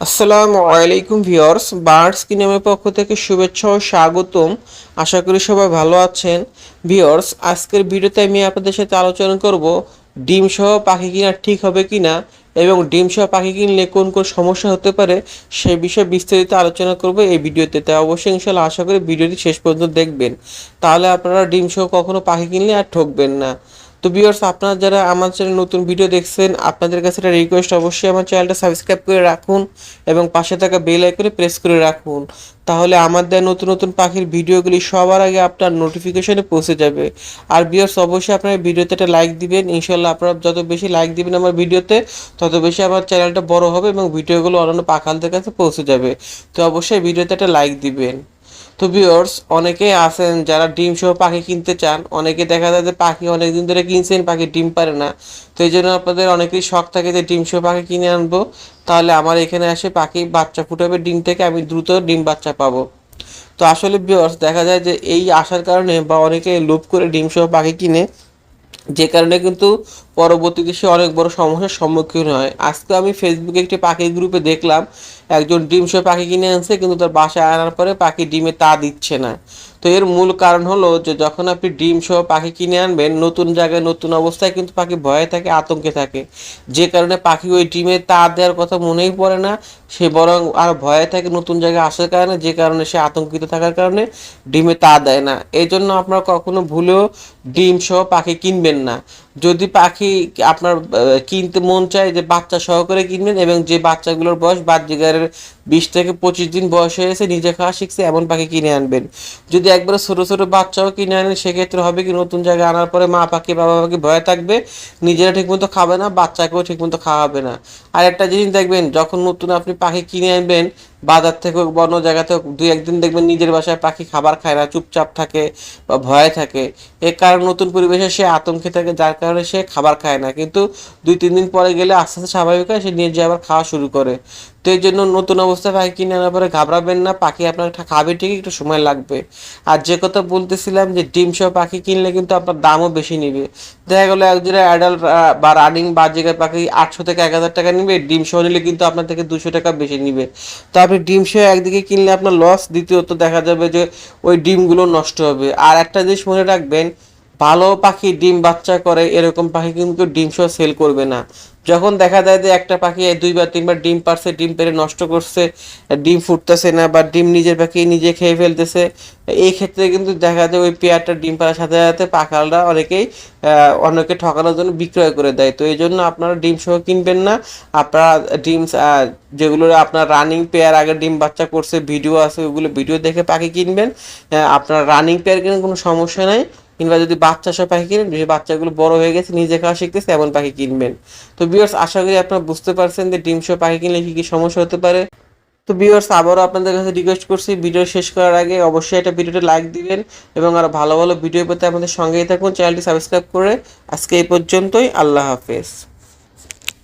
আসসালামু আলাইকুম viewers, birds কিনেমের পক্ষ থেকে শুভেচ্ছা ও স্বাগতম। আশা করি সবাই ভালো আছেন। ভিউয়ার্স, আজকের ভিডিওতে আমি আপনাদের সাথে আলোচনা করব ডিম সহ পাখি কেনা ঠিক হবে কিনা এবং ডিম সহ পাখি কিনলে কোন কোন সমস্যা হতে পারে সে বিষয়ে বিস্তারিত আলোচনা করব এই ভিডিওতে। তাই অবশ্যই ইনশাআল্লাহ আশা করি ভিডিওটি শেষ পর্যন্ত দেখবেন, তাহলে আপনারা ডিম সহ কখনো পাখি কিনলে আর ঠকবেন না। তো ভিউয়ার্স, আপনারা যারা আমার চ্যানেলে নতুন ভিডিও দেখছেন, আপনাদের কাছে একটা রিকোয়েস্ট, অবশ্যই আমার চ্যানেলটা সাবস্ক্রাইব করে রাখুন এবং পাশে থাকা বেল আইকনে প্রেস করে রাখুন, তাহলে আমার দেওয়া নতুন নতুন পাখির ভিডিওগুলি সবার আগে আপনার নোটিফিকেশনে পৌঁছে যাবে। আর ভিউয়ার্স, অবশ্যই আপনারা ভিডিওতে একটা লাইক দিবেন। ইনশাল্লাহ আপনারা যত বেশি লাইক দিবেন আমার ভিডিওতে, তত বেশি আমার চ্যানেলটা বড় হবে এবং ভিডিওগুলো অন্যান্য পাখালদের কাছে পৌঁছে যাবে। তো অবশ্যই ভিডিওতে একটা লাইক দিবেন। তো ভিউয়ার্স, অনেকেই আছেন যারা ডিম সহ পাখি কিনতে চান। অনেকে দেখা যায় যে পাখি অনেকদিন ধরে কিনছেন, পাখি ডিম পারে না। তো এই জন্য আপনাদের অনেকেই শখ থাকে যে ডিম সহ পাখি কিনে আনবো, তাহলে আমার এখানে আসে পাখি বাচ্চা ফুটাবে ডিম থেকে, আমি দ্রুত ডিম বাচ্চা পাবো। তো আসলে ভিউয়ার্স, দেখা যায় যে এই আসার কারণে বা অনেকে লোভ করে ডিম সহ পাখি কিনে, যে কারণে কিন্তু পরবর্তীতে সে অনেক বড় সমস্যার সম্মুখীন হয়। আজকে আমি ফেসবুকে একটি পাখির গ্রুপে দেখলাম একজন ডিম সহ পাখি কিনে আনছে, কিন্তু তার বাসায় আনার পরে পাখি ডিমে তা দিচ্ছে না। তো এর মূল কারণ হলো যে যখন আপনি ডিম সহ পাখি কিনে আনবেন, নতুন জায়গায় নতুন অবস্থায় কিন্তু পাখি ভয়ে থাকে, আতঙ্কে থাকে, যে কারণে পাখি ওই ডিমে তা দেওয়ার কথা মনেই পড়ে না। সে বরং আর ভয়ে থাকে নতুন জায়গায় আসার কারণে, যে কারণে সে আতঙ্কিত থাকার কারণে ডিমে তা দেয় না। এই জন্য আপনারা কখনো ভুলেও ডিম সহ পাখি কিনবেন না। যদি পাখি আপনার কিনতে মন চায় যে বাচ্চা সহকারে কিনবেন, এবং যে বাচ্চাগুলোর বয়স বাচ্চিগারের 20 থেকে 25 দিন বয়স হয়েছে, নিজে খাওয়া শিখছে, এমন পাখি কিনে আনবেন। যদি একবারে ছোটো ছোটো বাচ্চাও কিনে আনেন, সেক্ষেত্রে হবে কি, নতুন জায়গায় আনার পরে মা পাখি বাবা পাখি ভয় থাকবে, নিজেরা ঠিকমতো খাবে না, বাচ্চাকেও ঠিকমতো খাওয়াবে না। আর একটা জিনিস দেখবেন, যখন নতুন আপনি পাখি কিনে আনবেন বাজার থেকে হোক বা অন্য জায়গা থেকে, 2-1 দিন দেখবেন নিজের বাসায় পাখি খাবার খায় না, চুপচাপ থাকে বা ভয়ে থাকে। এর কারণ নতুন পরিবেশে সে আতঙ্কে থাকে, যার কারণে সে খাবার খায় না। কিন্তু 2-3 দিন পরে গেলে আস্তে আস্তে স্বাভাবিক হয়, সে নিজে আবার খাওয়া শুরু করে। তো এই জন্য নতুন অবস্থায় পাখি কিনে আনার পরে ঘাবড়াবেন না, পাখি আপনার খাবে ঠিকই, একটু সময় লাগবে। আর যে কথা বলতেছিলাম যে ডিম সহ পাখি কিনলে কিন্তু আপনার দামও বেশি নিবে। দেখা গেলো একজোড়া অ্যাডাল্ট বা রানিং বাজিকার পাখি 800 থেকে 1000 টাকা নিবে, ডিম সহ নিলে কিন্তু আপনার থেকে 200 টাকা বেশি নিবে। তো আপনি ডিম সহ একদিকে কিনলে আপনার লস, দ্বিতীয়ত দেখা যাবে যে ওই ডিমগুলো নষ্ট হবে। আর একটা জিনিস মনে রাখবেন, ভালো পাখি ডিম বাচ্চা করে এরকম পাখি কিন্তু ডিম সহ সেল করবে না। যখন দেখা যায় যে একটা পাখি 2-3বার ডিম পারছে, ডিম পেরে নষ্ট করছে, ডিম ফুটতেছে না, বা ডিম নিজের পাখি নিজে খেয়ে ফেলতেছে, এই ক্ষেত্রে কিন্তু দেখা যায় ওই পেয়ারটা ডিম পাড়ার সাথে সাথে পাখালরা অনেকেই অন্যকে ঠকানোর জন্য বিক্রয় করে দেয়। তো এই জন্য আপনারা ডিম সহ কিনবেন না। আপনারা ডিম যেগুলো আপনার রানিং পেয়ার আগে ডিম বাচ্চা করছে ভিডিও আছে, ওগুলো ভিডিও দেখে পাখি কিনবেন। আপনার রানিং পেয়ার কিনে কোনো সমস্যা নাই, কিংবা যদি বাচ্চা সহ পাখি কিনেন, যে বাচ্চাগুলো বড় হয়ে গেছে নিজে খাওয়া শিখতেছে, এমন পাখি কিনবেন। তো ভিউয়ার্স, আশা করি আপনারা বুঝতে পারছেন যে ডিম সহ পাখি কিনলে কী কী সমস্যা হতে পারে। তো ভিউয়ার্স, আবারও আপনাদের কাছে রিকোয়েস্ট করছি, ভিডিও শেষ করার আগে অবশ্যই একটা ভিডিওতে লাইক দিবেন এবং আরও ভালো ভালো ভিডিও পেতে আমাদের সঙ্গেই থাকুন, চ্যানেলটি সাবস্ক্রাইব করে। আজকে এই পর্যন্তই, আল্লাহ হাফেজ।